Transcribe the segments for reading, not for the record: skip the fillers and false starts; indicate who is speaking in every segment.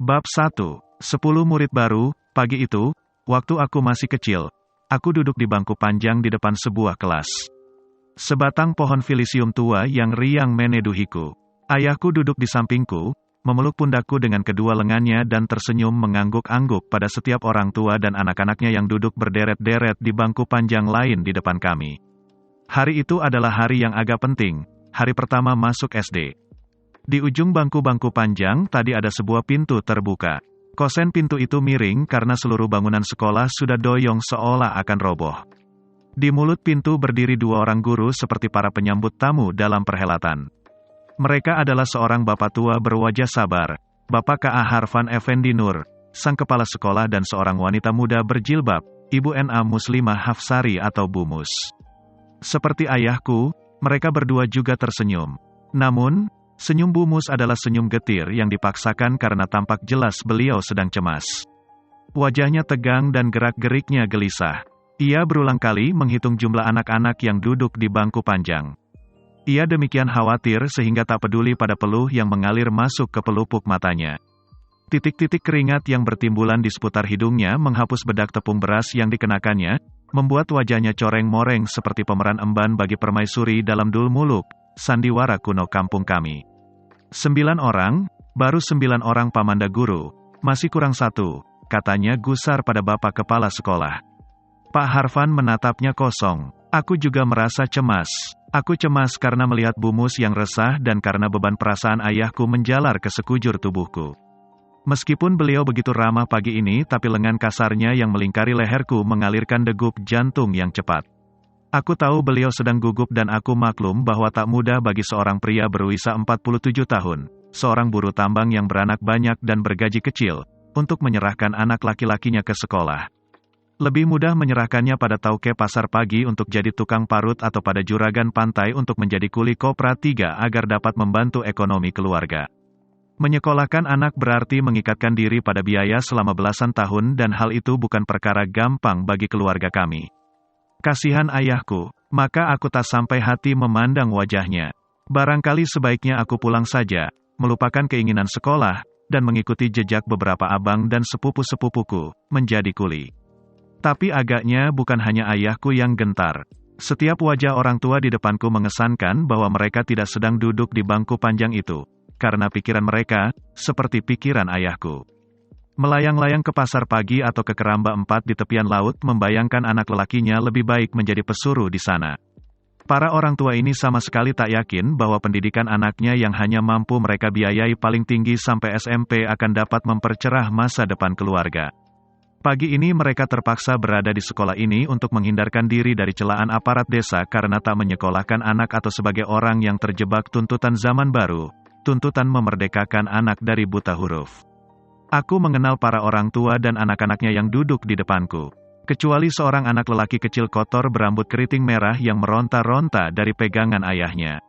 Speaker 1: Bab 1. 10 murid baru. Pagi itu, waktu aku masih kecil, aku duduk di bangku panjang di depan sebuah kelas. Sebatang pohon filisium tua yang riang meneduhiku. Ayahku duduk di sampingku, memeluk pundakku dengan kedua lengannya dan tersenyum mengangguk-angguk pada setiap orang tua dan anak-anaknya yang duduk berderet-deret di bangku panjang lain di depan kami. Hari itu adalah hari yang agak penting, hari pertama masuk SD. Di ujung bangku-bangku panjang tadi ada sebuah pintu terbuka. Kosen pintu itu miring karena seluruh bangunan sekolah sudah doyong seolah akan roboh. Di mulut pintu berdiri dua orang guru seperti para penyambut tamu dalam perhelatan. Mereka adalah seorang bapak tua berwajah sabar, Bapak K.A. Harfan Effendi Nur, sang kepala sekolah, dan seorang wanita muda berjilbab, Ibu N.A. Muslimah Hafsari atau Bu Mus. Seperti ayahku, mereka berdua juga tersenyum. Namun, senyum Bu Mus adalah senyum getir yang dipaksakan karena tampak jelas beliau sedang cemas. Wajahnya tegang dan gerak-geriknya gelisah. Ia berulang kali menghitung jumlah anak-anak yang duduk di bangku panjang. Ia demikian khawatir sehingga tak peduli pada peluh yang mengalir masuk ke pelupuk matanya. Titik-titik keringat yang bertimbulan di seputar hidungnya menghapus bedak tepung beras yang dikenakannya, membuat wajahnya coreng-moreng seperti pemeran emban bagi permaisuri dalam Dul Muluk, sandiwara kuno kampung kami. 9 orang, baru 9 orang pamanda guru, masih kurang 1, katanya gusar pada bapak kepala sekolah. Pak Harfan menatapnya kosong. Aku juga merasa cemas. Aku cemas karena melihat Bu Mus yang resah dan karena beban perasaan ayahku menjalar ke sekujur tubuhku. Meskipun beliau begitu ramah pagi ini, tapi lengan kasarnya yang melingkari leherku mengalirkan degup jantung yang cepat. Aku tahu beliau sedang gugup dan aku maklum bahwa tak mudah bagi seorang pria berusia 47 tahun, seorang buruh tambang yang beranak banyak dan bergaji kecil, untuk menyerahkan anak laki-lakinya ke sekolah. Lebih mudah menyerahkannya pada tauke pasar pagi untuk jadi tukang parut atau pada juragan pantai untuk menjadi kuli Kopra 3 agar dapat membantu ekonomi keluarga. Menyekolahkan anak berarti mengikatkan diri pada biaya selama belasan tahun dan hal itu bukan perkara gampang bagi keluarga kami. Kasihan ayahku, maka aku tak sampai hati memandang wajahnya. Barangkali sebaiknya aku pulang saja, melupakan keinginan sekolah, dan mengikuti jejak beberapa abang dan sepupu-sepupuku, menjadi kuli. Tapi agaknya bukan hanya ayahku yang gentar. Setiap wajah orang tua di depanku mengesankan bahwa mereka tidak sedang duduk di bangku panjang itu, karena pikiran mereka, seperti pikiran ayahku. Melayang-layang ke pasar pagi atau ke keramba 4 di tepian laut membayangkan anak lelakinya lebih baik menjadi pesuruh di sana. Para orang tua ini sama sekali tak yakin bahwa pendidikan anaknya yang hanya mampu mereka biayai paling tinggi sampai SMP akan dapat mempercerah masa depan keluarga. Pagi ini mereka terpaksa berada di sekolah ini untuk menghindarkan diri dari celaan aparat desa karena tak menyekolahkan anak atau sebagai orang yang terjebak tuntutan zaman baru, tuntutan memerdekakan anak dari buta huruf. Aku mengenal para orang tua dan anak-anaknya yang duduk di depanku. Kecuali seorang anak lelaki kecil kotor berambut keriting merah yang meronta-ronta dari pegangan ayahnya.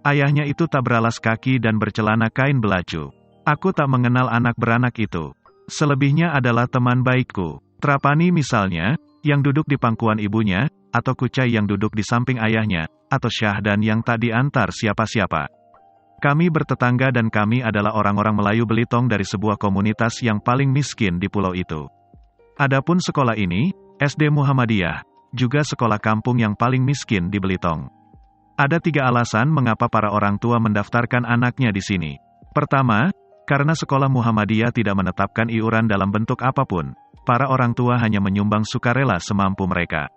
Speaker 1: Ayahnya itu tak beralas kaki dan bercelana kain belacu. Aku tak mengenal anak beranak itu. Selebihnya adalah teman baikku. Trapani misalnya, yang duduk di pangkuan ibunya, atau Kucai yang duduk di samping ayahnya, atau Syahdan yang tak diantar siapa-siapa. Kami bertetangga dan kami adalah orang-orang Melayu Belitung dari sebuah komunitas yang paling miskin di pulau itu. Adapun sekolah ini, SD Muhammadiyah, juga sekolah kampung yang paling miskin di Belitung. Ada 3 alasan mengapa para orang tua mendaftarkan anaknya di sini. Pertama, karena sekolah Muhammadiyah tidak menetapkan iuran dalam bentuk apapun, para orang tua hanya menyumbang sukarela semampu mereka.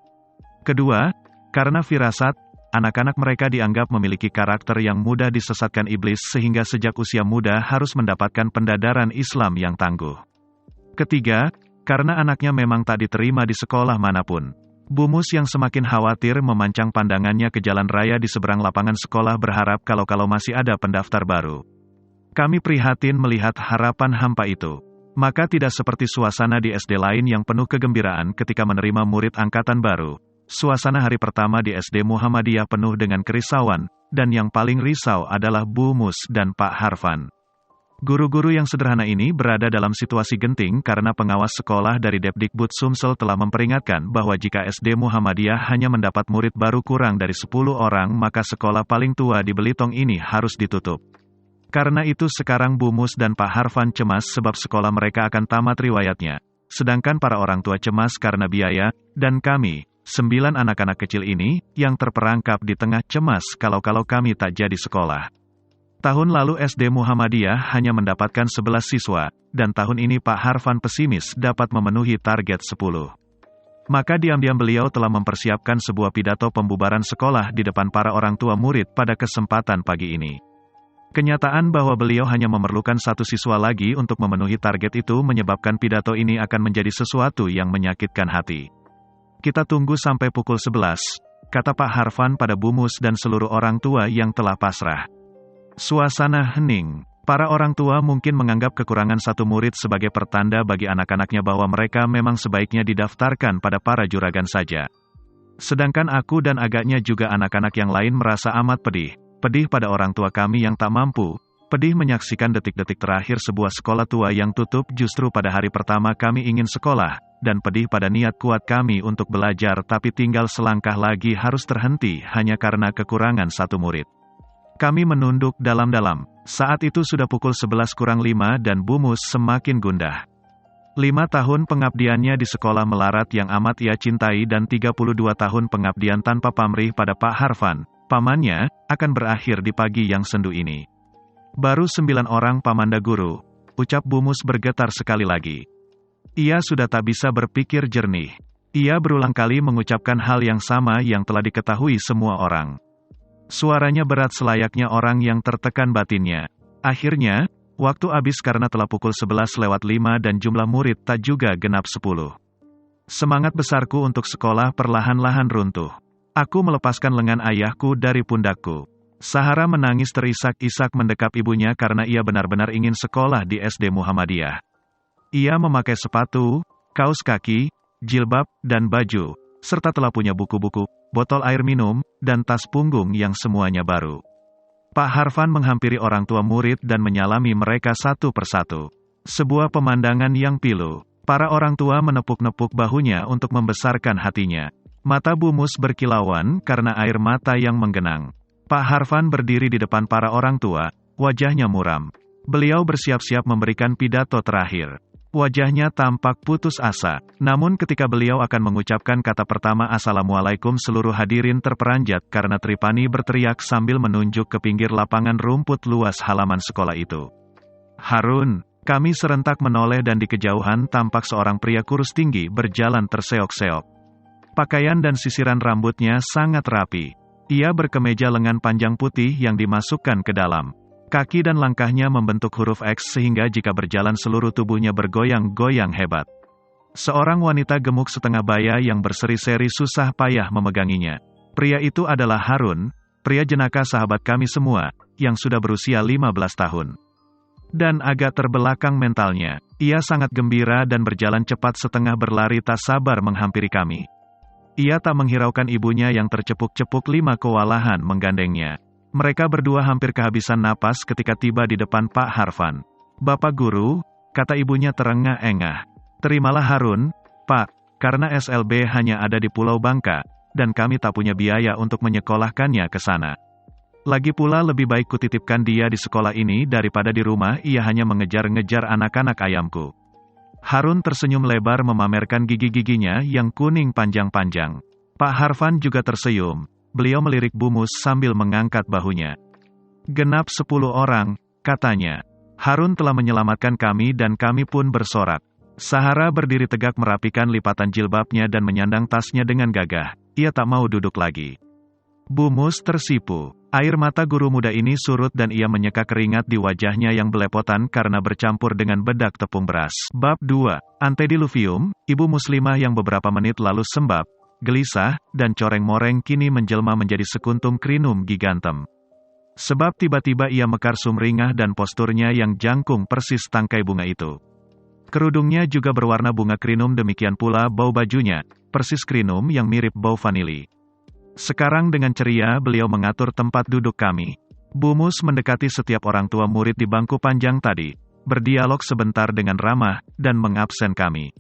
Speaker 1: Kedua, karena firasat, anak-anak mereka dianggap memiliki karakter yang mudah disesatkan iblis sehingga sejak usia muda harus mendapatkan pendadaran Islam yang tangguh. Ketiga, karena anaknya memang tak diterima di sekolah manapun. Bu Mus yang semakin khawatir memancang pandangannya ke jalan raya di seberang lapangan sekolah berharap kalau masih ada pendaftar baru. Kami prihatin melihat harapan hampa itu. Maka tidak seperti suasana di SD lain yang penuh kegembiraan ketika menerima murid angkatan baru. Suasana hari pertama di SD Muhammadiyah penuh dengan kerisauan, dan yang paling risau adalah Bu Mus dan Pak Harfan. Guru-guru yang sederhana ini berada dalam situasi genting karena pengawas sekolah dari Depdikbud Sumsel telah memperingatkan bahwa jika SD Muhammadiyah hanya mendapat murid baru kurang dari 10 orang maka sekolah paling tua di Belitung ini harus ditutup. Karena itu sekarang Bu Mus dan Pak Harvan cemas sebab sekolah mereka akan tamat riwayatnya. Sedangkan para orang tua cemas karena biaya, dan kami, 9 anak-anak kecil ini, yang terperangkap di tengah cemas kalau kami tak jadi sekolah. Tahun lalu SD Muhammadiyah hanya mendapatkan 11 siswa, dan tahun ini Pak Harvan pesimis dapat memenuhi target 10. Maka diam-diam beliau telah mempersiapkan sebuah pidato pembubaran sekolah di depan para orang tua murid pada kesempatan pagi ini. Kenyataan bahwa beliau hanya memerlukan 1 siswa lagi untuk memenuhi target itu menyebabkan pidato ini akan menjadi sesuatu yang menyakitkan hati. Kita tunggu sampai pukul 11, kata Pak Harvan pada Bu Mus dan seluruh orang tua yang telah pasrah. Suasana hening. Para orang tua mungkin menganggap kekurangan 1 murid sebagai pertanda bagi anak-anaknya bahwa mereka memang sebaiknya didaftarkan pada para juragan saja. Sedangkan aku dan agaknya juga anak-anak yang lain merasa amat pedih. Pedih pada orang tua kami yang tak mampu, pedih menyaksikan detik-detik terakhir sebuah sekolah tua yang tutup justru pada hari pertama kami ingin sekolah, dan pedih pada niat kuat kami untuk belajar tapi tinggal selangkah lagi harus terhenti hanya karena kekurangan 1 murid. Kami menunduk dalam-dalam. Saat itu sudah pukul 11 kurang 5 dan Bu Mus semakin gundah. 5 tahun pengabdiannya di sekolah melarat yang amat ia cintai dan 32 tahun pengabdian tanpa pamrih pada Pak Harvan, pamannya, akan berakhir di pagi yang sendu ini. Baru 9 orang pamanda guru, ucap Bu Mus bergetar sekali lagi. Ia sudah tak bisa berpikir jernih. Ia berulang kali mengucapkan hal yang sama yang telah diketahui semua orang. Suaranya berat selayaknya orang yang tertekan batinnya. Akhirnya, waktu habis karena telah pukul 11:05 dan jumlah murid tak juga genap 10. Semangat besarku untuk sekolah perlahan-lahan runtuh. Aku melepaskan lengan ayahku dari pundakku. Sahara menangis terisak-isak mendekap ibunya karena ia benar-benar ingin sekolah di SD Muhammadiyah. Ia memakai sepatu, kaos kaki, jilbab, dan baju, serta telah punya buku-buku, botol air minum, dan tas punggung yang semuanya baru. Pak Harvan menghampiri orang tua murid dan menyalami mereka satu persatu. Sebuah pemandangan yang pilu. Para orang tua menepuk-nepuk bahunya untuk membesarkan hatinya. Mata Bu Mus berkilauan karena air mata yang menggenang. Pak Harvan berdiri di depan para orang tua, wajahnya muram. Beliau bersiap-siap memberikan pidato terakhir. Wajahnya tampak putus asa, namun ketika beliau akan mengucapkan kata pertama Assalamualaikum seluruh hadirin terperanjat karena Tripani berteriak sambil menunjuk ke pinggir lapangan rumput luas halaman sekolah itu. Harun, kami serentak menoleh dan di kejauhan tampak seorang pria kurus tinggi berjalan terseok-seok. Pakaian dan sisiran rambutnya sangat rapi. Ia berkemeja lengan panjang putih yang dimasukkan ke dalam. Kaki dan langkahnya membentuk huruf X sehingga jika berjalan seluruh tubuhnya bergoyang-goyang hebat. Seorang wanita gemuk setengah baya yang berseri-seri susah payah memeganginya. Pria itu adalah Harun, pria jenaka sahabat kami semua, yang sudah berusia 15 tahun. Dan agak terbelakang mentalnya. Ia sangat gembira dan berjalan cepat setengah berlari tak sabar menghampiri kami. Ia tak menghiraukan ibunya yang tercepuk-cepuk 5 kewalahan menggandengnya. Mereka berdua hampir kehabisan napas ketika tiba di depan Pak Harvan. Bapak Guru, kata ibunya terengah-engah. Terimalah Harun, Pak, karena SLB hanya ada di Pulau Bangka, dan kami tak punya biaya untuk menyekolahkannya ke sana. Lagi pula lebih baik kutitipkan dia di sekolah ini daripada di rumah ia hanya mengejar-ngejar anak-anak ayamku. Harun tersenyum lebar memamerkan gigi-giginya yang kuning panjang-panjang. Pak Harvan juga tersenyum. Beliau melirik Bu Mus sambil mengangkat bahunya. Genap 10 orang, katanya. Harun telah menyelamatkan kami dan kami pun bersorak. Sahara berdiri tegak merapikan lipatan jilbabnya dan menyandang tasnya dengan gagah. Ia tak mau duduk lagi. Bu Mus tersipu. Air mata guru muda ini surut dan ia menyeka keringat di wajahnya yang belepotan karena bercampur dengan bedak tepung beras. Bab 2. Antediluvium, ibu muslimah yang beberapa menit lalu sembab, gelisah, dan coreng-moreng kini menjelma menjadi sekuntum krinum gigantem. Sebab tiba-tiba ia mekar sumringah dan posturnya yang jangkung persis tangkai bunga itu. Kerudungnya juga berwarna bunga krinum demikian pula bau bajunya, persis krinum yang mirip bau vanili. Sekarang dengan ceria beliau mengatur tempat duduk kami. Bu Mus mendekati setiap orang tua murid di bangku panjang tadi, berdialog sebentar dengan ramah, dan mengabsen kami.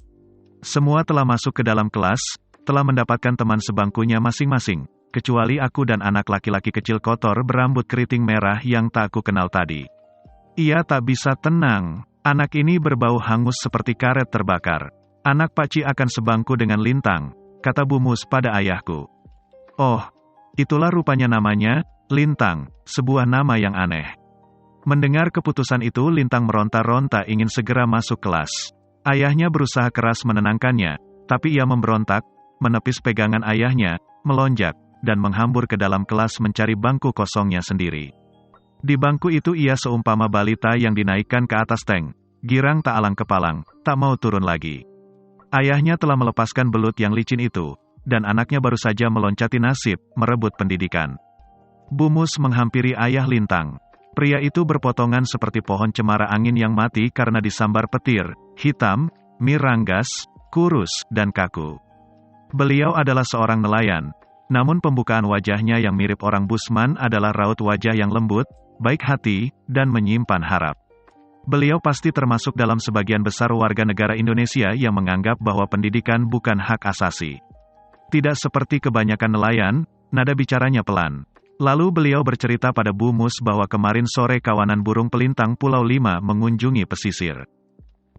Speaker 1: Semua telah masuk ke dalam kelas, telah mendapatkan teman sebangkunya masing-masing, kecuali aku dan anak laki-laki kecil kotor berambut keriting merah yang tak aku kenal tadi. Ia tak bisa tenang. Anak ini berbau hangus seperti karet terbakar. Anak Pakcik akan sebangku dengan Lintang, kata Bu Mus pada ayahku. Oh, itulah rupanya namanya, Lintang, sebuah nama yang aneh. Mendengar keputusan itu Lintang meronta-ronta ingin segera masuk kelas. Ayahnya berusaha keras menenangkannya, tapi ia memberontak, menepis pegangan ayahnya, melonjak, dan menghambur ke dalam kelas mencari bangku kosongnya sendiri. Di bangku itu ia seumpama balita yang dinaikkan ke atas tank, girang tak alang kepalang, tak mau turun lagi. Ayahnya telah melepaskan belut yang licin itu, dan anaknya baru saja meloncati nasib, merebut pendidikan. Bu Mus menghampiri ayah Lintang. Pria itu berpotongan seperti pohon cemara angin yang mati karena disambar petir, hitam, miranggas, kurus, dan kaku. Beliau adalah seorang nelayan, namun pembukaan wajahnya yang mirip orang Busman adalah raut wajah yang lembut, baik hati, dan menyimpan harap. Beliau pasti termasuk dalam sebagian besar warga negara Indonesia yang menganggap bahwa pendidikan bukan hak asasi. Tidak seperti kebanyakan nelayan, nada bicaranya pelan. Lalu beliau bercerita pada Bu Mus bahwa kemarin sore kawanan burung pelintang Pulau Lima mengunjungi pesisir.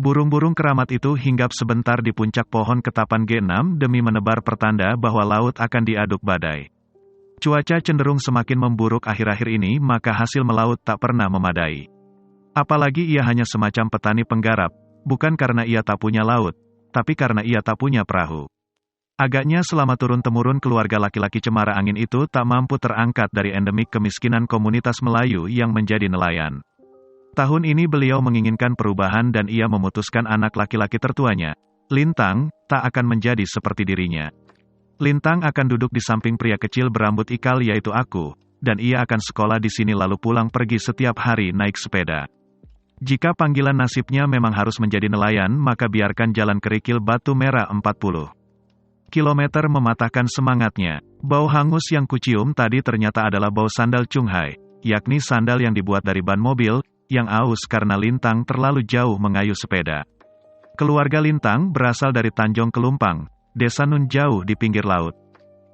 Speaker 1: Burung-burung keramat itu hinggap sebentar di puncak pohon ketapan G6 demi menebar pertanda bahwa laut akan diaduk badai. Cuaca cenderung semakin memburuk akhir-akhir ini, maka hasil melaut tak pernah memadai. Apalagi ia hanya semacam petani penggarap, bukan karena ia tak punya laut, tapi karena ia tak punya perahu. Agaknya selama turun-temurun keluarga laki-laki cemara angin itu tak mampu terangkat dari endemik kemiskinan komunitas Melayu yang menjadi nelayan. Tahun ini beliau menginginkan perubahan dan ia memutuskan anak laki-laki tertuanya, Lintang, tak akan menjadi seperti dirinya. Lintang akan duduk di samping pria kecil berambut ikal yaitu aku, dan ia akan sekolah di sini lalu pulang pergi setiap hari naik sepeda. Jika panggilan nasibnya memang harus menjadi nelayan, maka biarkan jalan kerikil Batu Merah 40 kilometer mematahkan semangatnya. Bau hangus yang kucium tadi ternyata adalah bau sandal Chunghai, yakni sandal yang dibuat dari ban mobil, yang aus karena Lintang terlalu jauh mengayuh sepeda. Keluarga Lintang berasal dari Tanjung Kelumpang, desa nun jauh di pinggir laut.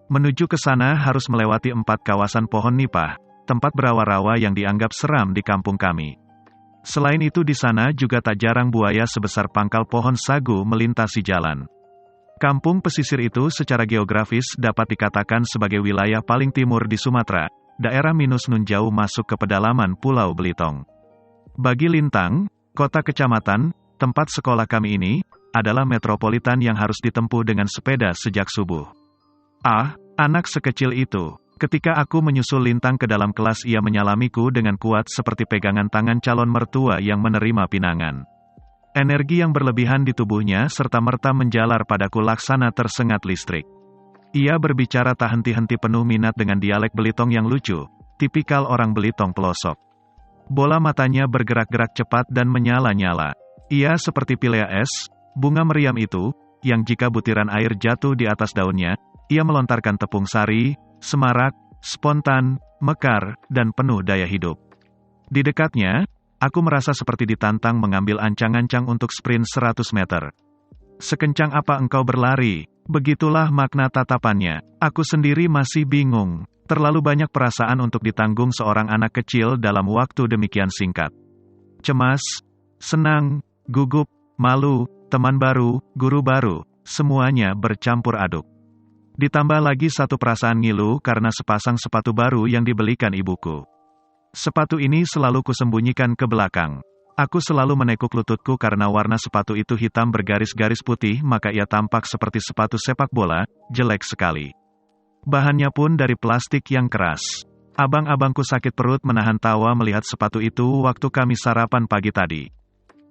Speaker 1: Menuju ke sana harus melewati 4 kawasan pohon nipah, tempat berawa-rawa yang dianggap seram di kampung kami. Selain itu di sana juga tak jarang buaya sebesar pangkal pohon sagu melintasi jalan. Kampung pesisir itu secara geografis dapat dikatakan sebagai wilayah paling timur di Sumatera, daerah minus nun jauh masuk ke pedalaman Pulau Belitung. Bagi Lintang, kota kecamatan, tempat sekolah kami ini, adalah metropolitan yang harus ditempuh dengan sepeda sejak subuh. Ah, anak sekecil itu. Ketika aku menyusul Lintang ke dalam kelas ia menyalamiku dengan kuat seperti pegangan tangan calon mertua yang menerima pinangan. Energi yang berlebihan di tubuhnya serta-merta menjalar padaku laksana tersengat listrik. Ia berbicara tak henti-henti penuh minat dengan dialek Belitung yang lucu, tipikal orang Belitung pelosok. Bola matanya bergerak-gerak cepat dan menyala-nyala. Ia seperti pilea es, bunga meriam itu, yang jika butiran air jatuh di atas daunnya, ia melontarkan tepung sari, semarak, spontan, mekar, dan penuh daya hidup. Di dekatnya, aku merasa seperti ditantang mengambil ancang-ancang untuk sprint 100 meter. Sekencang apa engkau berlari? Begitulah makna tatapannya. Aku sendiri masih bingung. Terlalu banyak perasaan untuk ditanggung seorang anak kecil dalam waktu demikian singkat. Cemas, senang, gugup, malu, teman baru, guru baru, semuanya bercampur aduk. Ditambah lagi satu perasaan ngilu karena sepasang sepatu baru yang dibelikan ibuku. Sepatu ini selalu kusembunyikan ke belakang. Aku selalu menekuk lututku karena warna sepatu itu hitam bergaris-garis putih, maka ia tampak seperti sepatu sepak bola, jelek sekali. Bahannya pun dari plastik yang keras. Abang-abangku sakit perut menahan tawa melihat sepatu itu waktu kami sarapan pagi tadi.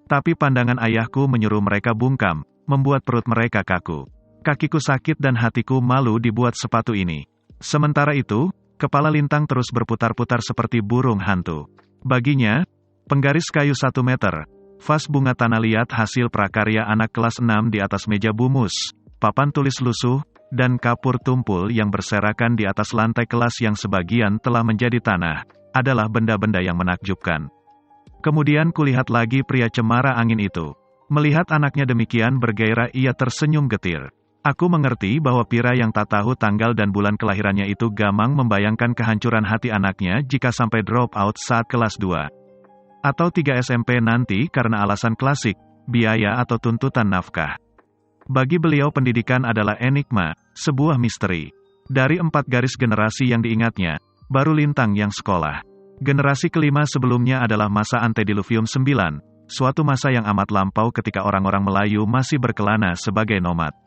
Speaker 1: Tapi pandangan ayahku menyuruh mereka bungkam, membuat perut mereka kaku. Kakiku sakit dan hatiku malu dibuat sepatu ini. Sementara itu, kepala Lintang terus berputar-putar seperti burung hantu. Baginya, penggaris kayu 1 meter, vas bunga tanah liat hasil prakarya anak kelas 6 di atas meja Bu Mus, papan tulis lusuh, dan kapur tumpul yang berserakan di atas lantai kelas yang sebagian telah menjadi tanah, adalah benda-benda yang menakjubkan. Kemudian kulihat lagi pria cemara angin itu. Melihat anaknya demikian bergairah ia tersenyum getir. Aku mengerti bahwa Pira yang tak tahu tanggal dan bulan kelahirannya itu gamang membayangkan kehancuran hati anaknya jika sampai drop out saat kelas 2. Atau 3 SMP nanti karena alasan klasik, biaya atau tuntutan nafkah. Bagi beliau pendidikan adalah enigma, sebuah misteri. Dari 4 garis generasi yang diingatnya, baru Lintang yang sekolah. Generasi kelima sebelumnya adalah masa Antediluvium 9, suatu masa yang amat lampau ketika orang-orang Melayu masih berkelana sebagai nomad.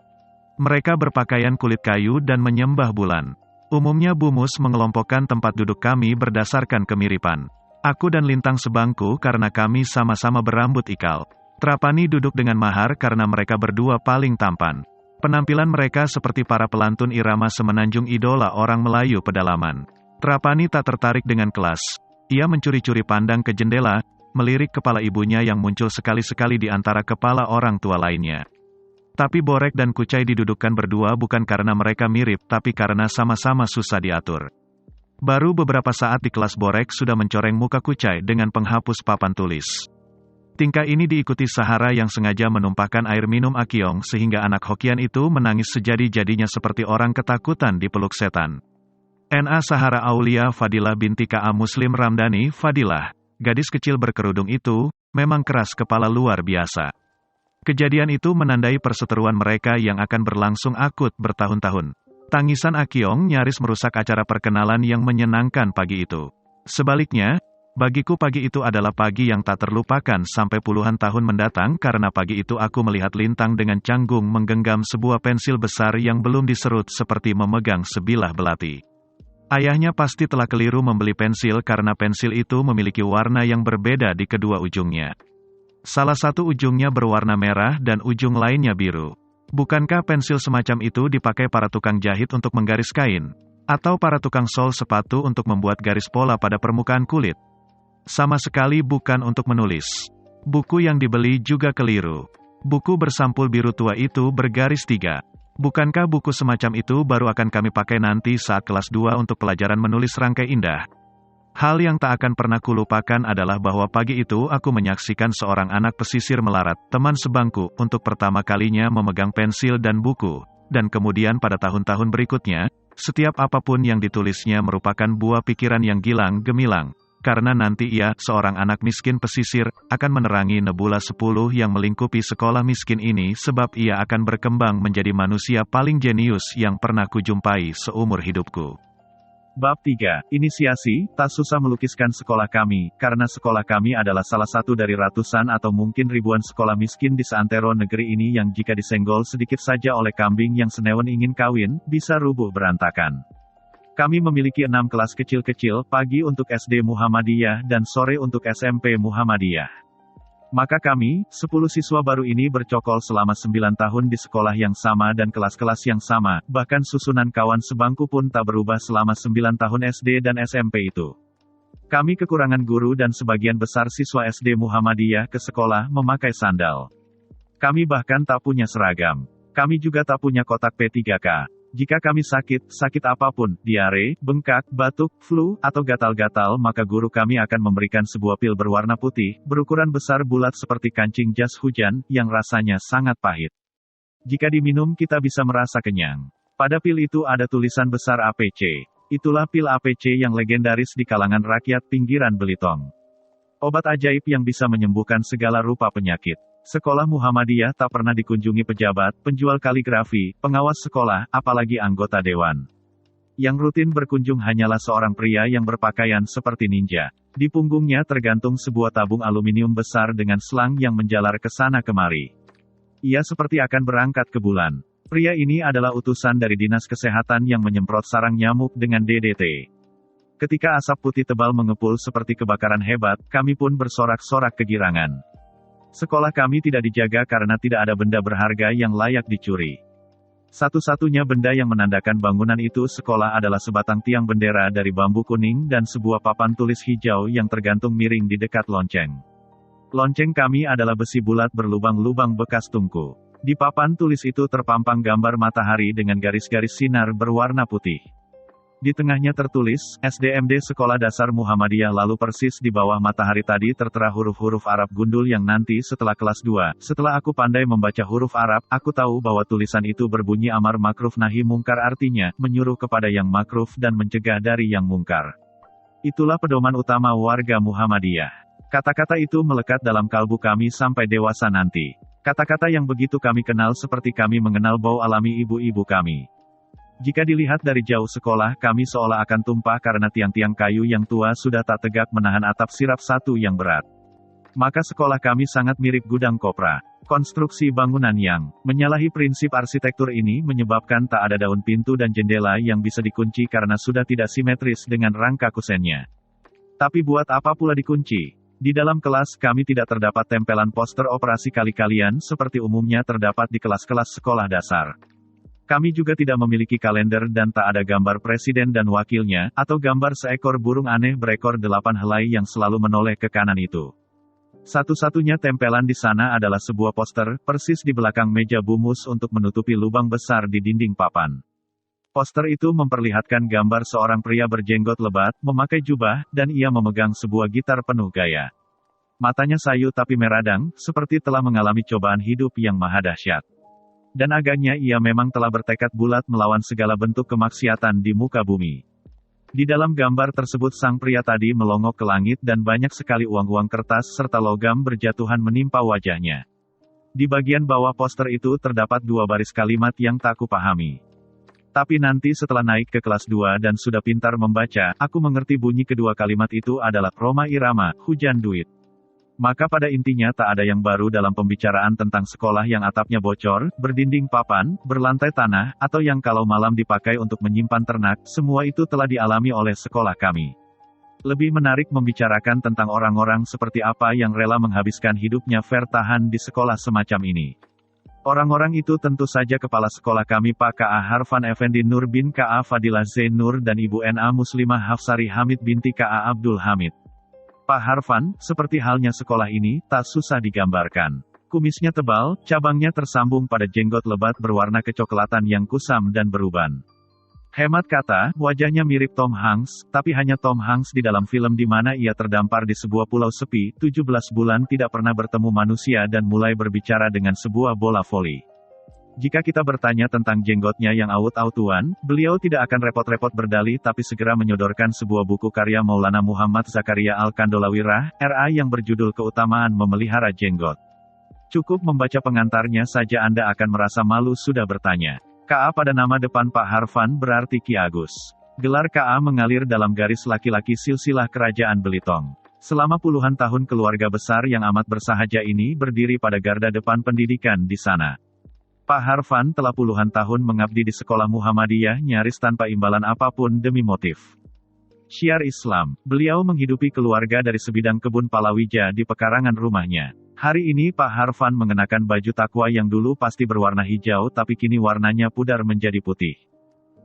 Speaker 1: Mereka berpakaian kulit kayu dan menyembah bulan. Umumnya Bumus mengelompokkan tempat duduk kami berdasarkan kemiripan. Aku dan Lintang sebangku karena kami sama-sama berambut ikal. Trapani duduk dengan Mahar karena mereka berdua paling tampan. Penampilan mereka seperti para pelantun irama semenanjung idola orang Melayu pedalaman. Trapani tak tertarik dengan kelas. Ia mencuri-curi pandang ke jendela, melirik kepala ibunya yang muncul sekali-sekali di antara kepala orang tua lainnya. Tapi Borek dan Kucai didudukkan berdua bukan karena mereka mirip, tapi karena sama-sama susah diatur. Baru beberapa saat di kelas Borek sudah mencoreng muka Kucai dengan penghapus papan tulis. Tingkah ini diikuti Sahara yang sengaja menumpahkan air minum Akiong sehingga anak Hokian itu menangis sejadi-jadinya seperti orang ketakutan dipeluk setan. N.A. Sahara Aulia Fadilah binti K.A. Muslim Ramdhani Fadilah, gadis kecil berkerudung itu, memang keras kepala luar biasa. Kejadian itu menandai perseteruan mereka yang akan berlangsung akut bertahun-tahun. Tangisan Akiong nyaris merusak acara perkenalan yang menyenangkan pagi itu. Sebaliknya, bagiku pagi itu adalah pagi yang tak terlupakan sampai puluhan tahun mendatang karena pagi itu aku melihat Lintang dengan canggung menggenggam sebuah pensil besar yang belum diserut seperti memegang sebilah belati. Ayahnya pasti telah keliru membeli pensil karena pensil itu memiliki warna yang berbeda di kedua ujungnya. Salah satu ujungnya berwarna merah dan ujung lainnya biru. Bukankah pensil semacam itu dipakai para tukang jahit untuk menggaris kain? Atau para tukang sol sepatu untuk membuat garis pola pada permukaan kulit? Sama sekali bukan untuk menulis. Buku yang dibeli juga keliru. Buku bersampul biru tua itu bergaris 3. Bukankah buku semacam itu baru akan kami pakai nanti saat kelas 2 untuk pelajaran menulis rangkai indah? Hal yang tak akan pernah kulupakan adalah bahwa pagi itu aku menyaksikan seorang anak pesisir melarat, teman sebangku, untuk pertama kalinya memegang pensil dan buku, dan kemudian pada tahun-tahun berikutnya, setiap apapun yang ditulisnya merupakan buah pikiran yang gilang gemilang, karena nanti ia, seorang anak miskin pesisir, akan menerangi nebula 10 yang melingkupi sekolah miskin ini sebab ia akan berkembang menjadi manusia paling jenius yang pernah kujumpai seumur hidupku. Bab 3. Inisiasi. Tak susah melukiskan sekolah kami, karena sekolah kami adalah salah satu dari ratusan atau mungkin ribuan sekolah miskin di seantero negeri ini yang jika disenggol sedikit saja oleh kambing yang senewan ingin kawin, bisa rubuh berantakan. Kami memiliki 6 kelas kecil-kecil, pagi untuk SD Muhammadiyah dan sore untuk SMP Muhammadiyah. Maka kami, 10 siswa baru ini bercokol selama 9 tahun di sekolah yang sama dan kelas-kelas yang sama, bahkan susunan kawan sebangku pun tak berubah selama 9 tahun SD dan SMP itu. Kami kekurangan guru dan sebagian besar siswa SD Muhammadiyah ke sekolah memakai sandal. Kami bahkan tak punya seragam. Kami juga tak punya kotak P3K. Jika kami sakit apapun, diare, bengkak, batuk, flu, atau gatal-gatal maka guru kami akan memberikan sebuah pil berwarna putih, berukuran besar bulat seperti kancing jas hujan, yang rasanya sangat pahit. Jika diminum kita bisa merasa kenyang. Pada pil itu ada tulisan besar APC. Itulah pil APC yang legendaris di kalangan rakyat pinggiran Belitung. Obat ajaib yang bisa menyembuhkan segala rupa penyakit. Sekolah Muhammadiyah tak pernah dikunjungi pejabat, penjual kaligrafi, pengawas sekolah, apalagi anggota dewan. Yang rutin berkunjung hanyalah seorang pria yang berpakaian seperti ninja. Di punggungnya tergantung sebuah tabung aluminium besar dengan selang yang menjalar ke sana kemari. Ia seperti akan berangkat ke bulan. Pria ini adalah utusan dari Dinas Kesehatan yang menyemprot sarang nyamuk dengan DDT. Ketika asap putih tebal mengepul seperti kebakaran hebat, kami pun bersorak-sorak kegirangan. Sekolah kami tidak dijaga karena tidak ada benda berharga yang layak dicuri. Satu-satunya benda yang menandakan bangunan itu sekolah adalah sebatang tiang bendera dari bambu kuning dan sebuah papan tulis hijau yang tergantung miring di dekat lonceng. Lonceng kami adalah besi bulat berlubang-lubang bekas tungku. Di papan tulis itu terpampang gambar matahari dengan garis-garis sinar berwarna putih. Di tengahnya tertulis, SDMD Sekolah Dasar Muhammadiyah, lalu persis di bawah matahari tadi tertera huruf-huruf Arab gundul yang nanti setelah kelas 2, setelah aku pandai membaca huruf Arab, aku tahu bahwa tulisan itu berbunyi amar makruf nahi mungkar, artinya, menyuruh kepada yang makruf dan mencegah dari yang mungkar. Itulah pedoman utama warga Muhammadiyah. Kata-kata itu melekat dalam kalbu kami sampai dewasa nanti. Kata-kata yang begitu kami kenal seperti kami mengenal bau alami ibu-ibu kami. Jika dilihat dari jauh sekolah kami seolah akan tumpah karena tiang-tiang kayu yang tua sudah tak tegak menahan atap sirap satu yang berat. Maka sekolah kami sangat mirip gudang kopra. Konstruksi bangunan yang menyalahi prinsip arsitektur ini menyebabkan tak ada daun pintu dan jendela yang bisa dikunci karena sudah tidak simetris dengan rangka kusennya. Tapi buat apa pula dikunci? Di dalam kelas kami tidak terdapat tempelan poster operasi kali-kalian seperti umumnya terdapat di kelas-kelas sekolah dasar. Kami juga tidak memiliki kalender dan tak ada gambar presiden dan wakilnya, atau gambar seekor burung aneh berekor 8 helai yang selalu menoleh ke kanan itu. Satu-satunya tempelan di sana adalah sebuah poster, persis di belakang meja bumus untuk menutupi lubang besar di dinding papan. Poster itu memperlihatkan gambar seorang pria berjenggot lebat, memakai jubah, dan ia memegang sebuah gitar penuh gaya. Matanya sayu tapi meradang, seperti telah mengalami cobaan hidup yang maha dahsyat. Dan agaknya ia memang telah bertekad bulat melawan segala bentuk kemaksiatan di muka bumi. Di dalam gambar tersebut sang pria tadi melongok ke langit dan banyak sekali uang-uang kertas serta logam berjatuhan menimpa wajahnya. Di bagian bawah poster itu terdapat 2 baris kalimat yang tak kupahami. Tapi nanti setelah naik ke kelas 2 dan sudah pintar membaca, aku mengerti bunyi kedua kalimat itu adalah Roma Irama, hujan duit. Maka pada intinya tak ada yang baru dalam pembicaraan tentang sekolah yang atapnya bocor, berdinding papan, berlantai tanah, atau yang kalau malam dipakai untuk menyimpan ternak, semua itu telah dialami oleh sekolah kami. Lebih menarik membicarakan tentang orang-orang seperti apa yang rela menghabiskan hidupnya tahan di sekolah semacam ini. Orang-orang itu tentu saja kepala sekolah kami Pak K.A. Harfan Effendi Nur bin K.A. Fadilah Zain Nur dan Ibu N.A. Muslimah Hafsari Hamid binti K.A. Abdul Hamid. Pak Harfan, seperti halnya sekolah ini, tak susah digambarkan. Kumisnya tebal, cabangnya tersambung pada jenggot lebat berwarna kecoklatan yang kusam dan beruban. Hemat kata, wajahnya mirip Tom Hanks, tapi hanya Tom Hanks di dalam film di mana ia terdampar di sebuah pulau sepi, 17 bulan tidak pernah bertemu manusia dan mulai berbicara dengan sebuah bola voli. Jika kita bertanya tentang jenggotnya yang aut-autuan, beliau tidak akan repot-repot berdalih tapi segera menyodorkan sebuah buku karya Maulana Muhammad Zakaria Al-Kandolawirah, RA yang berjudul Keutamaan Memelihara Jenggot. Cukup membaca pengantarnya saja Anda akan merasa malu sudah bertanya. K.A. pada nama depan Pak Harfan berarti Ki Agus. Gelar K.A. mengalir dalam garis laki-laki silsilah kerajaan Belitung. Selama puluhan tahun keluarga besar yang amat bersahaja ini berdiri pada garda depan pendidikan di sana. Pak Harfan telah puluhan tahun mengabdi di sekolah Muhammadiyah nyaris tanpa imbalan apapun demi motif syiar Islam. Beliau menghidupi keluarga dari sebidang kebun palawija di pekarangan rumahnya. Hari ini Pak Harfan mengenakan baju takwa yang dulu pasti berwarna hijau tapi kini warnanya pudar menjadi putih.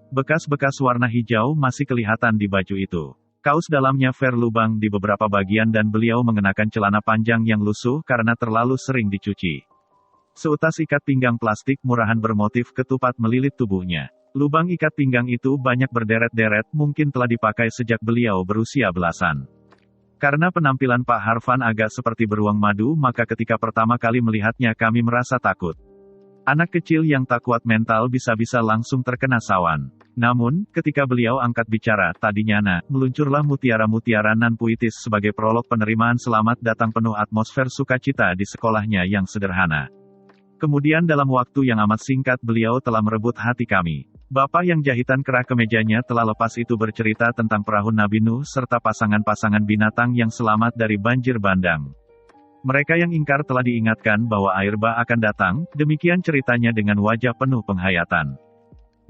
Speaker 1: Bekas-bekas warna hijau masih kelihatan di baju itu. Kaos dalamnya lubang di beberapa bagian dan beliau mengenakan celana panjang yang lusuh karena terlalu sering dicuci. Seutas ikat pinggang plastik murahan bermotif ketupat melilit tubuhnya. Lubang ikat pinggang itu banyak berderet-deret mungkin telah dipakai sejak beliau berusia belasan. Karena penampilan Pak Harfan agak seperti beruang madu maka ketika pertama kali melihatnya kami merasa takut. Anak kecil yang tak kuat mental bisa-bisa langsung terkena sawan. Namun, ketika beliau angkat bicara, tadinya meluncurlah mutiara-mutiara nan puitis sebagai prolog penerimaan selamat datang penuh atmosfer sukacita di sekolahnya yang sederhana. Kemudian dalam waktu yang amat singkat beliau telah merebut hati kami. Bapak yang jahitan kerah kemejanya telah lepas itu bercerita tentang perahu Nabi Nuh serta pasangan-pasangan binatang yang selamat dari banjir bandang. Mereka yang ingkar telah diingatkan bahwa air bah akan datang, demikian ceritanya dengan wajah penuh penghayatan.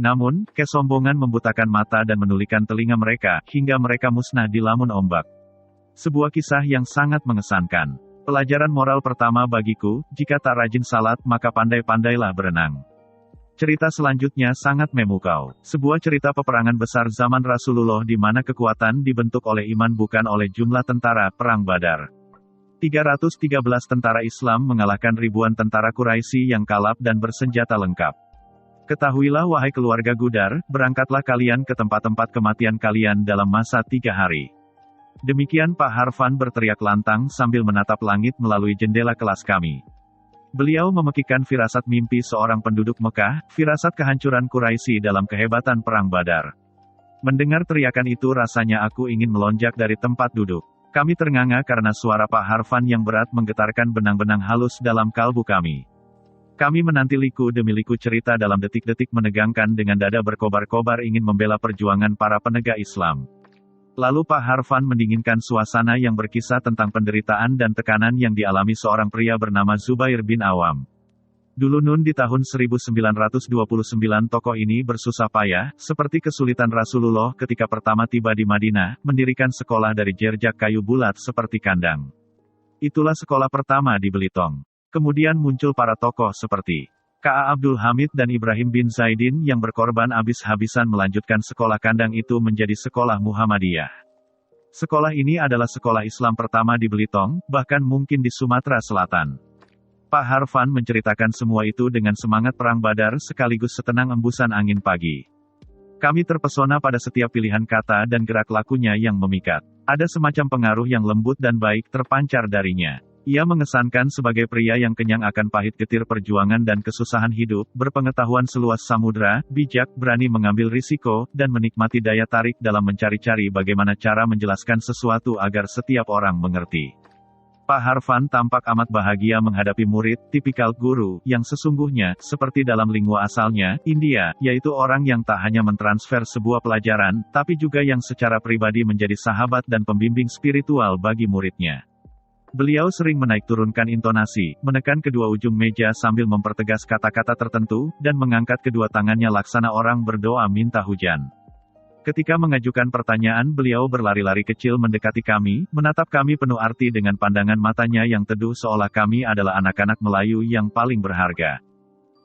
Speaker 1: Namun, kesombongan membutakan mata dan menulikan telinga mereka, hingga mereka musnah di lamun ombak. Sebuah kisah yang sangat mengesankan. Pelajaran moral pertama bagiku, jika tak rajin salat maka pandai-pandailah berenang. Cerita selanjutnya sangat memukau. Sebuah cerita peperangan besar zaman Rasulullah di mana kekuatan dibentuk oleh iman bukan oleh jumlah tentara, Perang Badar. 313 tentara Islam mengalahkan ribuan tentara Quraisy yang kalap dan bersenjata lengkap. Ketahuilah wahai keluarga Gudar, berangkatlah kalian ke tempat-tempat kematian kalian dalam masa 3 hari. Demikian Pak Harfan berteriak lantang sambil menatap langit melalui jendela kelas kami. Beliau memekikkan firasat mimpi seorang penduduk Mekah, firasat kehancuran Quraisy dalam kehebatan Perang Badar. Mendengar teriakan itu rasanya aku ingin melonjak dari tempat duduk. Kami ternganga karena suara Pak Harfan yang berat menggetarkan benang-benang halus dalam kalbu kami. Kami menanti liku demi liku cerita dalam detik-detik menegangkan dengan dada berkobar-kobar ingin membela perjuangan para penegak Islam. Lalu Pak Harfan mendinginkan suasana yang berkisah tentang penderitaan dan tekanan yang dialami seorang pria bernama Zubair bin Awam. Dulu Nun di tahun 1929 tokoh ini bersusah payah, seperti kesulitan Rasulullah ketika pertama tiba di Madinah, mendirikan sekolah dari jerjak kayu bulat seperti kandang. Itulah sekolah pertama di Belitung. Kemudian muncul para tokoh seperti K.A. Abdul Hamid dan Ibrahim bin Zaidin yang berkorban habis-habisan melanjutkan sekolah kandang itu menjadi sekolah Muhammadiyah. Sekolah ini adalah sekolah Islam pertama di Belitung, bahkan mungkin di Sumatera Selatan. Pak Harfan menceritakan semua itu dengan semangat perang Badar sekaligus setenang embusan angin pagi. Kami terpesona pada setiap pilihan kata dan gerak lakunya yang memikat. Ada semacam pengaruh yang lembut dan baik terpancar darinya. Ia mengesankan sebagai pria yang kenyang akan pahit getir perjuangan dan kesusahan hidup, berpengetahuan seluas samudra, bijak, berani mengambil risiko, dan menikmati daya tarik dalam mencari-cari bagaimana cara menjelaskan sesuatu agar setiap orang mengerti. Pak Harfan tampak amat bahagia menghadapi murid, tipikal guru, yang sesungguhnya, seperti dalam lingua asalnya, India, yaitu orang yang tak hanya mentransfer sebuah pelajaran, tapi juga yang secara pribadi menjadi sahabat dan pembimbing spiritual bagi muridnya. Beliau sering menaik turunkan intonasi, menekan kedua ujung meja sambil mempertegas kata-kata tertentu, dan mengangkat kedua tangannya laksana orang berdoa minta hujan. Ketika mengajukan pertanyaan beliau berlari-lari kecil mendekati kami, menatap kami penuh arti dengan pandangan matanya yang teduh seolah kami adalah anak-anak Melayu yang paling berharga.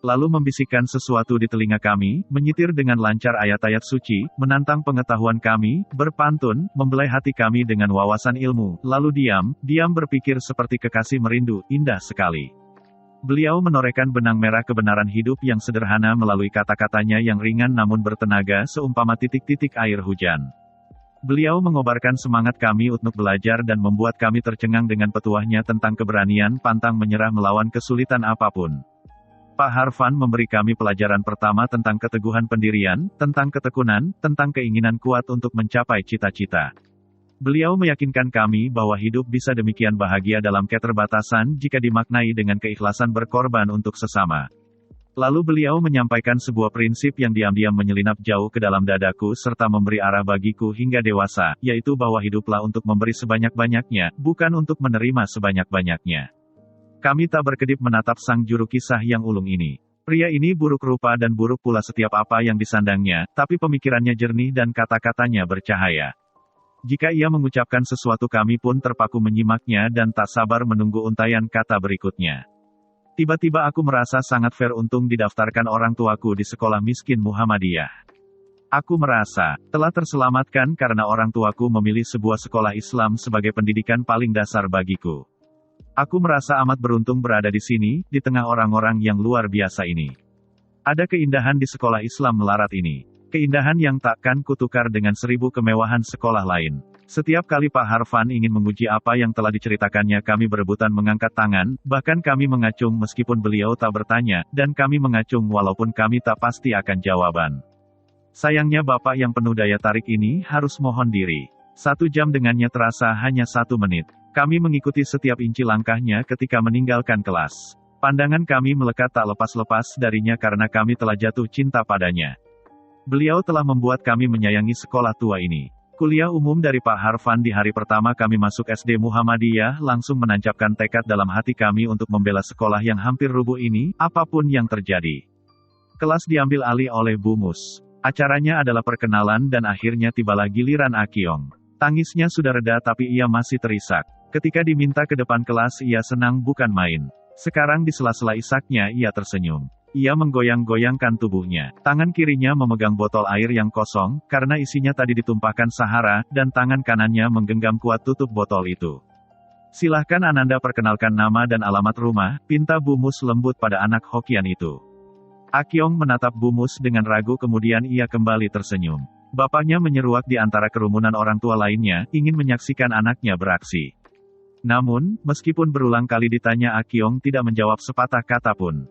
Speaker 1: Lalu membisikkan sesuatu di telinga kami, menyitir dengan lancar ayat-ayat suci, menantang pengetahuan kami, berpantun, membelai hati kami dengan wawasan ilmu, lalu diam berpikir seperti kekasih merindu, indah sekali. Beliau menorehkan benang merah kebenaran hidup yang sederhana melalui kata-katanya yang ringan namun bertenaga seumpama titik-titik air hujan. Beliau mengobarkan semangat kami untuk belajar dan membuat kami tercengang dengan petuahnya tentang keberanian pantang menyerah melawan kesulitan apapun. Pak Harfan memberi kami pelajaran pertama tentang keteguhan pendirian, tentang ketekunan, tentang keinginan kuat untuk mencapai cita-cita. Beliau meyakinkan kami bahwa hidup bisa demikian bahagia dalam keterbatasan jika dimaknai dengan keikhlasan berkorban untuk sesama. Lalu beliau menyampaikan sebuah prinsip yang diam-diam menyelinap jauh ke dalam dadaku serta memberi arah bagiku hingga dewasa, yaitu bahwa hiduplah untuk memberi sebanyak-banyaknya, bukan untuk menerima sebanyak-banyaknya. Kami tak berkedip menatap sang juru kisah yang ulung ini. Pria ini buruk rupa dan buruk pula setiap apa yang disandangnya, tapi pemikirannya jernih dan kata-katanya bercahaya. Jika ia mengucapkan sesuatu kami pun terpaku menyimaknya dan tak sabar menunggu untaian kata berikutnya. Tiba-tiba aku merasa sangat fair untung didaftarkan orang tuaku di sekolah miskin Muhammadiyah. Aku merasa telah terselamatkan karena orang tuaku memilih sebuah sekolah Islam sebagai pendidikan paling dasar bagiku. Aku merasa amat beruntung berada di sini, di tengah orang-orang yang luar biasa ini. Ada keindahan di sekolah Islam melarat ini. Keindahan yang takkan kutukar dengan 1000 kemewahan sekolah lain. Setiap kali Pak Harfan ingin menguji apa yang telah diceritakannya kami berebutan mengangkat tangan, bahkan kami mengacung meskipun beliau tak bertanya, dan kami mengacung walaupun kami tak pasti akan jawaban. Sayangnya bapak yang penuh daya tarik ini harus mohon diri. 1 jam dengannya terasa hanya 1 menit. Kami mengikuti setiap inci langkahnya ketika meninggalkan kelas. Pandangan kami melekat tak lepas-lepas darinya karena kami telah jatuh cinta padanya. Beliau telah membuat kami menyayangi sekolah tua ini. Kuliah umum dari Pak Harfan di hari pertama kami masuk SD Muhammadiyah langsung menancapkan tekad dalam hati kami untuk membela sekolah yang hampir rubuh ini, apapun yang terjadi. Kelas diambil alih oleh Bu Mus. Acaranya adalah perkenalan dan akhirnya tibalah giliran Akiong. Tangisnya sudah reda tapi ia masih terisak. Ketika diminta ke depan kelas ia senang bukan main. Sekarang di sela-sela isaknya ia tersenyum. Ia menggoyang-goyangkan tubuhnya. Tangan kirinya memegang botol air yang kosong, karena isinya tadi ditumpahkan Sahara, dan tangan kanannya menggenggam kuat tutup botol itu. Silahkan Ananda perkenalkan nama dan alamat rumah, pinta Bu Mus lembut pada anak Hokian itu. Akiong menatap Bu Mus dengan ragu kemudian ia kembali tersenyum. Bapaknya menyeruak di antara kerumunan orang tua lainnya, ingin menyaksikan anaknya beraksi. Namun, meskipun berulang kali ditanya Akiong tidak menjawab sepatah kata pun.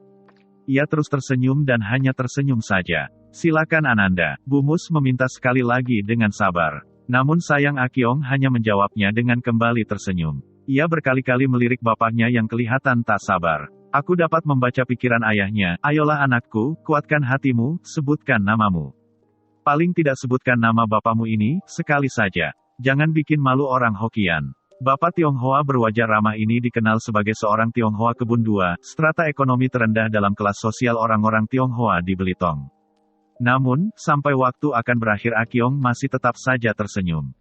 Speaker 1: Ia terus tersenyum dan hanya tersenyum saja. Silakan Ananda, Bu Mus meminta sekali lagi dengan sabar. Namun sayang Akyong hanya menjawabnya dengan kembali tersenyum. Ia berkali-kali melirik bapaknya yang kelihatan tak sabar. Aku dapat membaca pikiran ayahnya, ayolah anakku, kuatkan hatimu, sebutkan namamu. Paling tidak sebutkan nama bapamu ini, sekali saja. Jangan bikin malu orang Hokian. Bapak Tionghoa berwajah ramah ini dikenal sebagai seorang Tionghoa kebun dua, strata ekonomi terendah dalam kelas sosial orang-orang Tionghoa di Belitung. Namun, sampai waktu akan berakhir Akyong masih tetap saja tersenyum.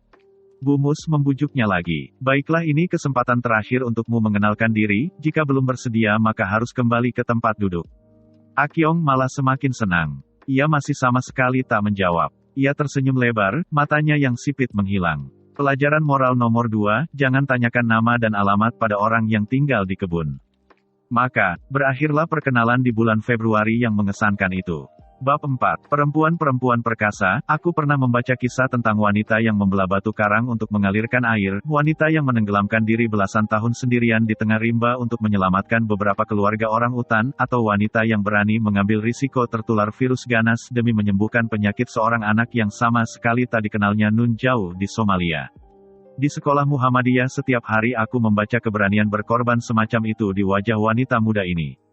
Speaker 1: Bu Mus membujuknya lagi. Baiklah, ini kesempatan terakhir untukmu mengenalkan diri, jika belum bersedia maka harus kembali ke tempat duduk. Akyong malah semakin senang. Ia masih sama sekali tak menjawab. Ia tersenyum lebar, matanya yang sipit menghilang. Pelajaran moral nomor 2, jangan tanyakan nama dan alamat pada orang yang tinggal di kebun. Maka, berakhirlah perkenalan di bulan Februari yang mengesankan itu. Bab 4. Perempuan-perempuan perkasa. Aku pernah membaca kisah tentang wanita yang membelah batu karang untuk mengalirkan air, wanita yang menenggelamkan diri belasan tahun sendirian di tengah rimba untuk menyelamatkan beberapa keluarga orang utan, atau wanita yang berani mengambil risiko tertular virus ganas demi menyembuhkan penyakit seorang anak yang sama sekali tak dikenalnya nun jauh di Somalia. Di sekolah Muhammadiyah setiap hari aku membaca keberanian berkorban semacam itu di wajah wanita muda ini.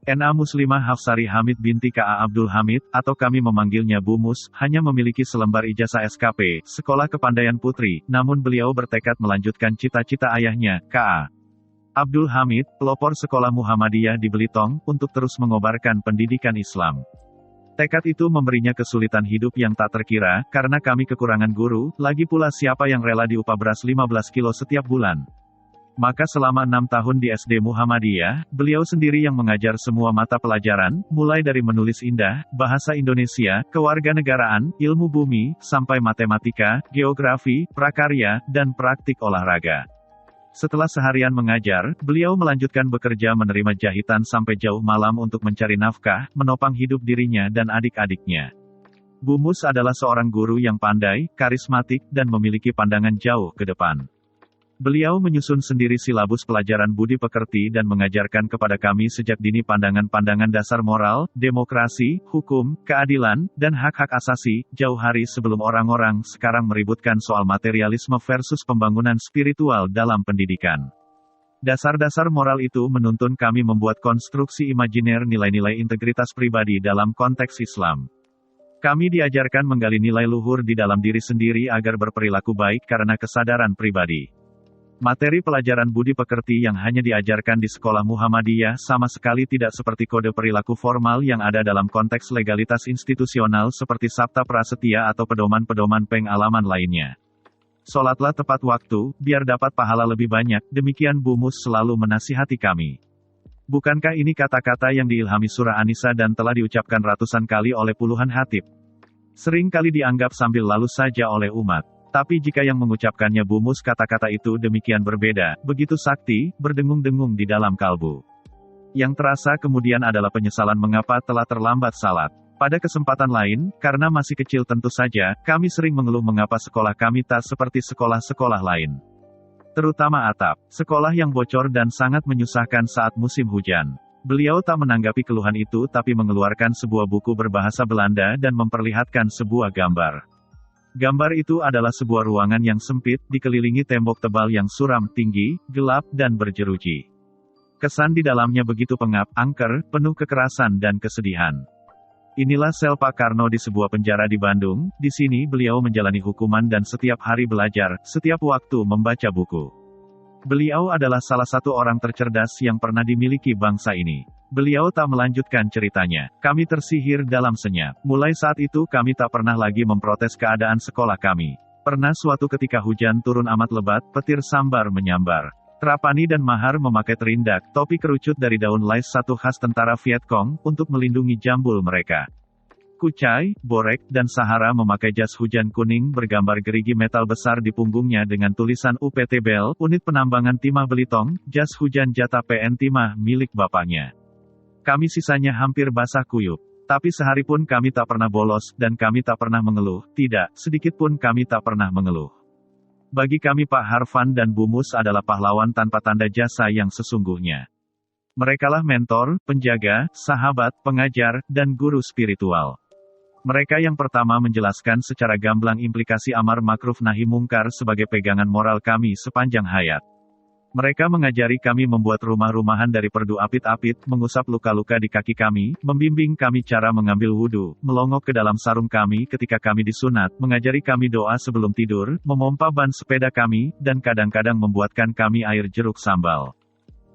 Speaker 1: N.A. Muslimah Hafsari Hamid binti K.A. Abdul Hamid, atau kami memanggilnya Bu Mus, hanya memiliki selembar ijazah SKP, Sekolah Kepandaian Putri, namun beliau bertekad melanjutkan cita-cita ayahnya, K.A. Abdul Hamid, pelopor sekolah Muhammadiyah di Belitung, untuk terus mengobarkan pendidikan Islam. Tekad itu memberinya kesulitan hidup yang tak terkira, karena kami kekurangan guru, lagi pula siapa yang rela diupah beras 15 kilo setiap bulan. Maka selama 6 tahun di SD Muhammadiyah, beliau sendiri yang mengajar semua mata pelajaran, mulai dari menulis indah, bahasa Indonesia, kewarganegaraan, ilmu bumi, sampai matematika, geografi, prakarya, dan praktik olahraga. Setelah seharian mengajar, beliau melanjutkan bekerja menerima jahitan sampai jauh malam untuk mencari nafkah, menopang hidup dirinya dan adik-adiknya. Bu Mus adalah seorang guru yang pandai, karismatik, dan memiliki pandangan jauh ke depan. Beliau menyusun sendiri silabus pelajaran budi pekerti dan mengajarkan kepada kami sejak dini pandangan-pandangan dasar moral, demokrasi, hukum, keadilan, dan hak-hak asasi, jauh hari sebelum orang-orang sekarang meributkan soal materialisme versus pembangunan spiritual dalam pendidikan. Dasar-dasar moral itu menuntun kami membuat konstruksi imajiner nilai-nilai integritas pribadi dalam konteks Islam. Kami diajarkan menggali nilai luhur di dalam diri sendiri agar berperilaku baik karena kesadaran pribadi. Materi pelajaran budi pekerti yang hanya diajarkan di sekolah Muhammadiyah sama sekali tidak seperti kode perilaku formal yang ada dalam konteks legalitas institusional seperti Sabta Prasetya atau pedoman-pedoman pengalaman lainnya. Sholatlah tepat waktu, biar dapat pahala lebih banyak, demikian Bu Mus selalu menasihati kami. Bukankah ini kata-kata yang diilhami surah An-Nisa dan telah diucapkan ratusan kali oleh puluhan khatib? Sering kali dianggap sambil lalu saja oleh umat. Tapi jika yang mengucapkannya Bu Mus kata-kata itu demikian berbeda, begitu sakti, berdengung-dengung di dalam kalbu. Yang terasa kemudian adalah penyesalan mengapa telah terlambat salat. Pada kesempatan lain, karena masih kecil tentu saja, kami sering mengeluh mengapa sekolah kami tak seperti sekolah-sekolah lain. Terutama atap, sekolah yang bocor dan sangat menyusahkan saat musim hujan. Beliau tak menanggapi keluhan itu tapi mengeluarkan sebuah buku berbahasa Belanda dan memperlihatkan sebuah gambar. Gambar itu adalah sebuah ruangan yang sempit, dikelilingi tembok tebal yang suram, tinggi, gelap, dan berjeruji. Kesan di dalamnya begitu pengap, angker, penuh kekerasan dan kesedihan. Inilah sel Pak Karno di sebuah penjara di Bandung, di sini beliau menjalani hukuman dan setiap hari belajar, setiap waktu membaca buku. Beliau adalah salah satu orang tercerdas yang pernah dimiliki bangsa ini. Beliau tak melanjutkan ceritanya. Kami tersihir dalam senyap. Mulai saat itu kami tak pernah lagi memprotes keadaan sekolah kami. Pernah suatu ketika hujan turun amat lebat, petir sambar menyambar. Trapani dan Mahar memakai terindak, topi kerucut dari daun lais satu khas tentara Vietcong, untuk melindungi jambul mereka. Kucai, Borek, dan Sahara memakai jas hujan kuning bergambar gerigi metal besar di punggungnya dengan tulisan UPT Bel, Unit Penambangan Timah Belitung, jas hujan jatah PN Timah milik bapaknya. Kami sisanya hampir basah kuyup. Tapi sehari pun kami tak pernah bolos, dan kami tak pernah mengeluh, tidak, sedikit pun kami tak pernah mengeluh. Bagi kami Pak Harfan dan Bu Mus adalah pahlawan tanpa tanda jasa yang sesungguhnya. Merekalah mentor, penjaga, sahabat, pengajar, dan guru spiritual. Mereka yang pertama menjelaskan secara gamblang implikasi amar makruf nahi mungkar sebagai pegangan moral kami sepanjang hayat. Mereka mengajari kami membuat rumah-rumahan dari perdu apit-apit, mengusap luka-luka di kaki kami, membimbing kami cara mengambil wudhu, melongok ke dalam sarung kami ketika kami disunat, mengajari kami doa sebelum tidur, memompa ban sepeda kami, dan kadang-kadang membuatkan kami air jeruk sambal.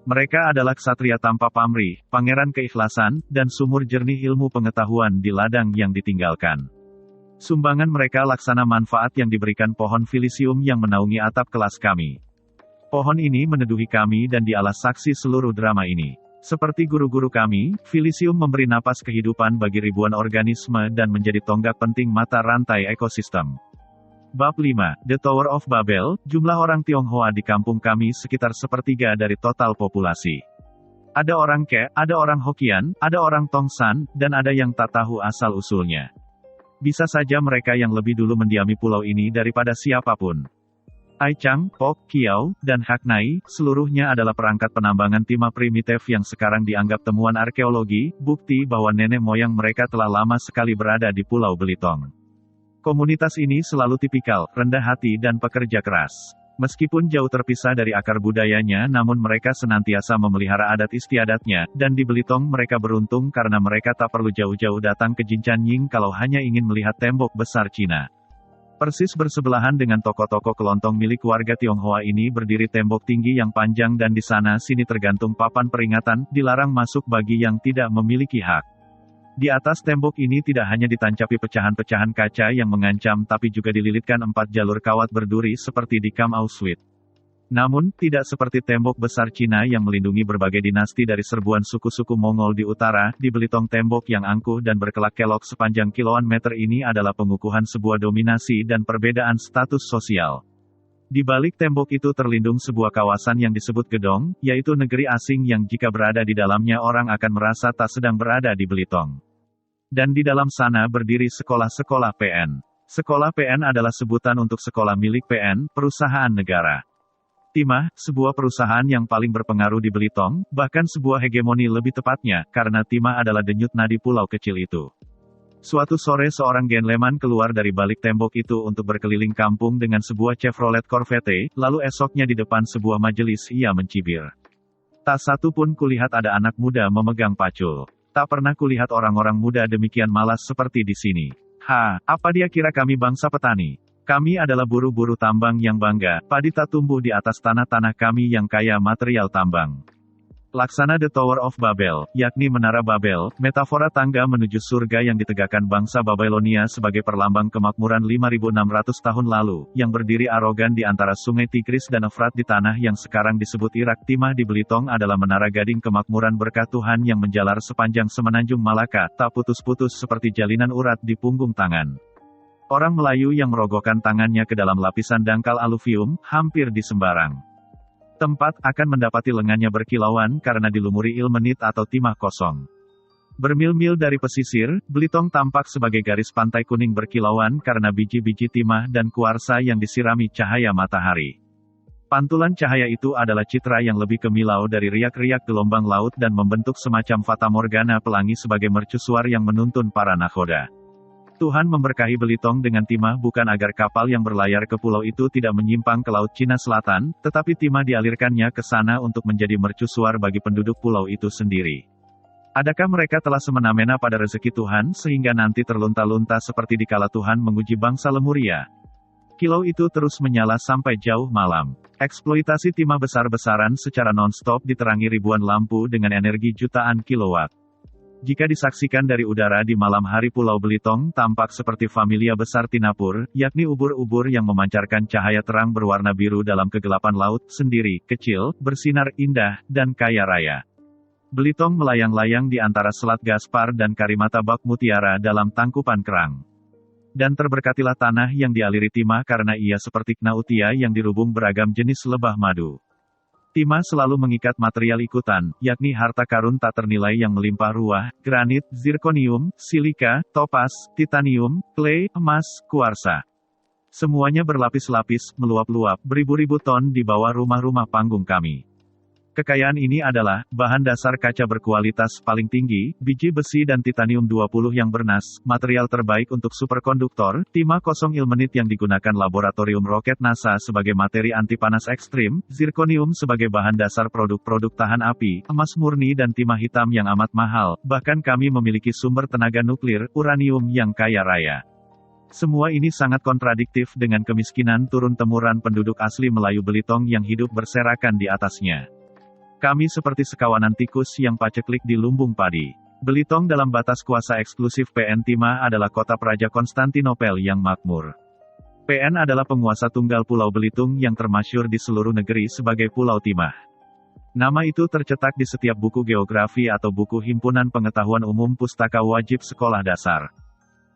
Speaker 1: Mereka adalah ksatria tanpa pamrih, pangeran keikhlasan, dan sumur jernih ilmu pengetahuan di ladang yang ditinggalkan. Sumbangan mereka laksana manfaat yang diberikan pohon filisium yang menaungi atap kelas kami. Pohon ini meneduhi kami dan dialah saksi seluruh drama ini. Seperti guru-guru kami, filisium memberi napas kehidupan bagi ribuan organisme dan menjadi tonggak penting mata rantai ekosistem. Bab 5, The Tower of Babel, jumlah orang Tionghoa di kampung kami sekitar sepertiga dari total populasi. Ada orang Ke, ada orang Hokkien, ada orang Tongsan, dan ada yang tak tahu asal-usulnya. Bisa saja mereka yang lebih dulu mendiami pulau ini daripada siapapun. Aichang, Pok, Kiau, dan Haknai, seluruhnya adalah perangkat penambangan timah primitif yang sekarang dianggap temuan arkeologi, bukti bahwa nenek moyang mereka telah lama sekali berada di Pulau Belitung. Komunitas ini selalu tipikal, rendah hati dan pekerja keras. Meskipun jauh terpisah dari akar budayanya, namun mereka senantiasa memelihara adat istiadatnya, dan di Belitung mereka beruntung karena mereka tak perlu jauh-jauh datang ke Jincanying kalau hanya ingin melihat tembok besar Cina. Persis bersebelahan dengan toko-toko kelontong milik warga Tionghoa ini berdiri tembok tinggi yang panjang dan di sana sini tergantung papan peringatan, dilarang masuk bagi yang tidak memiliki hak. Di atas tembok ini tidak hanya ditancapi pecahan-pecahan kaca yang mengancam tapi juga dililitkan 4 jalur kawat berduri seperti di Kamp Auschwitz. Namun, tidak seperti tembok besar Cina yang melindungi berbagai dinasti dari serbuan suku-suku Mongol di utara, di Belitung tembok yang angkuh dan berkelak-kelok sepanjang kiloan meter ini adalah pengukuhan sebuah dominasi dan perbedaan status sosial. Di balik tembok itu terlindung sebuah kawasan yang disebut Gedong, yaitu negeri asing yang jika berada di dalamnya orang akan merasa tak sedang berada di Belitung. Dan di dalam sana berdiri sekolah-sekolah PN. Sekolah PN adalah sebutan untuk sekolah milik PN, perusahaan negara. Timah, sebuah perusahaan yang paling berpengaruh di Belitung, bahkan sebuah hegemoni lebih tepatnya, karena Timah adalah denyut nadi pulau kecil itu. Suatu sore seorang gentleman keluar dari balik tembok itu untuk berkeliling kampung dengan sebuah Chevrolet Corvette, lalu esoknya di depan sebuah majelis ia mencibir. Tak satu pun kulihat ada anak muda memegang pacul. Tak pernah kulihat orang-orang muda demikian malas seperti di sini. Apa dia kira kami bangsa petani? Kami adalah buru-buru tambang yang bangga, padi tak tumbuh di atas tanah-tanah kami yang kaya material tambang. Laksana The Tower of Babel, yakni Menara Babel, metafora tangga menuju surga yang ditegakkan bangsa Babilonia sebagai perlambang kemakmuran 5.600 tahun lalu, yang berdiri arogan di antara sungai Tigris dan Efrat di tanah yang sekarang disebut Irak. Timah di Belitung adalah menara gading kemakmuran berkat Tuhan yang menjalar sepanjang semenanjung Malaka, tak putus-putus seperti jalinan urat di punggung tangan. Orang Melayu yang merogohkan tangannya ke dalam lapisan dangkal aluvium, hampir di sembarang tempat akan mendapati lengannya berkilauan karena dilumuri ilmenit atau timah kosong. Bermil-mil dari pesisir, Belitung tampak sebagai garis pantai kuning berkilauan karena biji-biji timah dan kuarsa yang disirami cahaya matahari. Pantulan cahaya itu adalah citra yang lebih kemilau dari riak-riak gelombang laut dan membentuk semacam fatamorgana pelangi sebagai mercusuar yang menuntun para nakhoda. Tuhan memberkahi Belitung dengan timah bukan agar kapal yang berlayar ke pulau itu tidak menyimpang ke Laut Cina Selatan, tetapi timah dialirkannya ke sana untuk menjadi mercusuar bagi penduduk pulau itu sendiri. Adakah mereka telah semena-mena pada rezeki Tuhan sehingga nanti terlunta-lunta seperti dikala Tuhan menguji bangsa Lemuria? Kilau itu terus menyala sampai jauh malam. Eksploitasi timah besar-besaran secara non-stop diterangi ribuan lampu dengan energi jutaan kilowatt. Jika disaksikan dari udara di malam hari Pulau Belitung tampak seperti familia besar tinapur, yakni ubur-ubur yang memancarkan cahaya terang berwarna biru dalam kegelapan laut, sendiri, kecil, bersinar indah, dan kaya raya. Belitung melayang-layang di antara Selat Gaspar dan Karimata Bak Mutiara dalam tangkupan kerang. Dan terberkatilah tanah yang dialiri timah karena ia seperti knautia yang dirubung beragam jenis lebah madu. Timah selalu mengikat material ikutan, yakni harta karun tak ternilai yang melimpah ruah, granit, zirkonium, silika, topas, titanium, clay, emas, kuarsa. Semuanya berlapis-lapis, meluap-luap, beribu-ribu ton di bawah rumah-rumah panggung kami. Kekayaan ini adalah bahan dasar kaca berkualitas paling tinggi, biji besi dan titanium 20 yang bernas, material terbaik untuk superkonduktor, timah 0 ilmenit yang digunakan laboratorium roket NASA sebagai materi anti panas ekstrim, zirconium sebagai bahan dasar produk-produk tahan api, emas murni dan timah hitam yang amat mahal, bahkan kami memiliki sumber tenaga nuklir, uranium yang kaya raya. Semua ini sangat kontradiktif dengan kemiskinan turun-temurun penduduk asli Melayu Belitung yang hidup berserakan di atasnya. Kami seperti sekawanan tikus yang paceklik di lumbung padi. Belitung dalam batas kuasa eksklusif PN Timah adalah kota Praja Konstantinopel yang makmur. PN adalah penguasa tunggal Pulau Belitung yang termasyhur di seluruh negeri sebagai Pulau Timah. Nama itu tercetak di setiap buku geografi atau buku himpunan pengetahuan umum pustaka wajib sekolah dasar.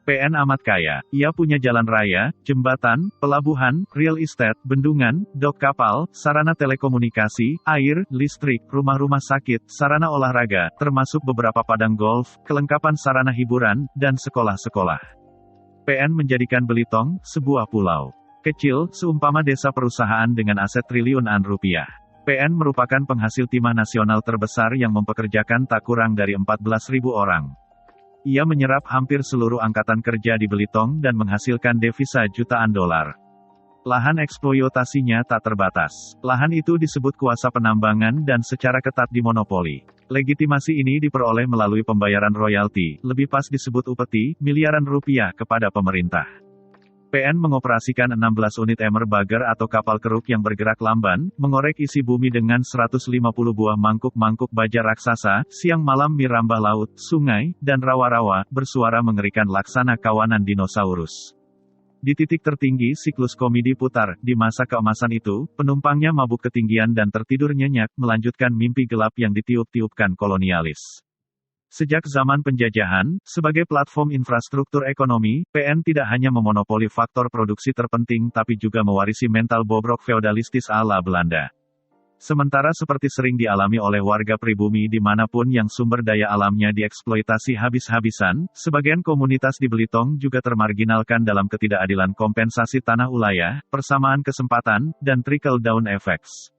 Speaker 1: PN amat kaya, ia punya jalan raya, jembatan, pelabuhan, real estate, bendungan, dok kapal, sarana telekomunikasi, air, listrik, rumah-rumah sakit, sarana olahraga, termasuk beberapa padang golf, kelengkapan sarana hiburan, dan sekolah-sekolah. PN menjadikan Belitung sebuah pulau kecil, seumpama desa perusahaan dengan aset triliunan rupiah. PN merupakan penghasil timah nasional terbesar yang mempekerjakan tak kurang dari 14.000 orang. Ia menyerap hampir seluruh angkatan kerja di Belitung dan menghasilkan devisa jutaan dolar. Lahan eksploitasinya tak terbatas. Lahan itu disebut kuasa penambangan dan secara ketat dimonopoli. Legitimasi ini diperoleh melalui pembayaran royalti, lebih pas disebut upeti, miliaran rupiah kepada pemerintah. PN mengoperasikan 16 unit Emmer Bagger atau kapal keruk yang bergerak lamban, mengorek isi bumi dengan 150 buah mangkuk-mangkuk baja raksasa, siang malam mirambah laut, sungai, dan rawa-rawa, bersuara mengerikan laksana kawanan dinosaurus. Di titik tertinggi siklus komedi putar, di masa keemasan itu, penumpangnya mabuk ketinggian dan tertidur nyenyak, melanjutkan mimpi gelap yang ditiup-tiupkan kolonialis. Sejak zaman penjajahan, sebagai platform infrastruktur ekonomi, PN tidak hanya memonopoli faktor produksi terpenting tapi juga mewarisi mental bobrok feodalistis ala Belanda. Sementara seperti sering dialami oleh warga pribumi dimanapun yang sumber daya alamnya dieksploitasi habis-habisan, sebagian komunitas di Belitung juga termarginalkan dalam ketidakadilan kompensasi tanah ulayah, persamaan kesempatan, dan trickle-down effects.